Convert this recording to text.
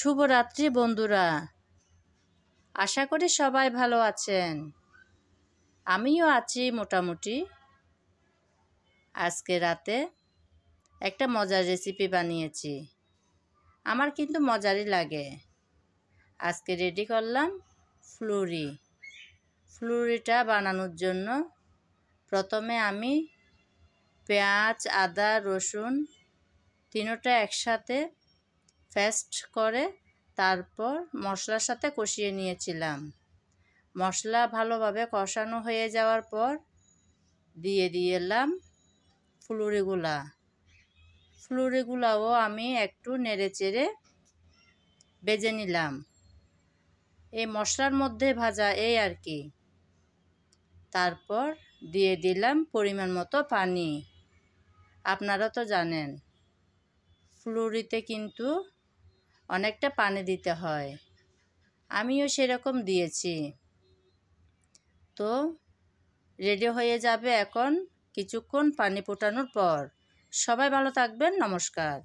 শুভরাত্রি বন্ধুরা, আশা করি সবাই ভালো আছেন। আমিও আছি মোটামুটি। আজকে রাতে একটা মজার রেসিপি বানিয়েছি, আমার কিন্তু মজারই লাগে। আজকে রেডি করলাম ফ্লুরিটা বানানোর জন্য প্রথমে আমি পেঁয়াজ, আদা, রসুন তিনোটা একসাথে পেস্ট করে তারপর মশলার সাথে কষিয়ে নিয়েছিলাম। মশলা ভালোভাবে কষানো হয়ে যাওয়ার পর দিয়ে দিলাম ফ্লুরিগুলাও আমি একটু নেড়েচেড়ে ভেজে নিলাম। এই মশলার মধ্যে ভাজা এই আর কি। তারপর দিয়ে দিলাম পরিমাণ মতো পানি। আপনারা তো জানেন ফ্লুরিতে কিন্তু অনেকটা পানি দিতে হয়, আমিও সেরকম দিয়েছি। তো রেডি হয়ে যাবে এখন কিছুক্ষণ পানি ফোটানোর পর। সবাই ভালো থাকবেন, নমস্কার।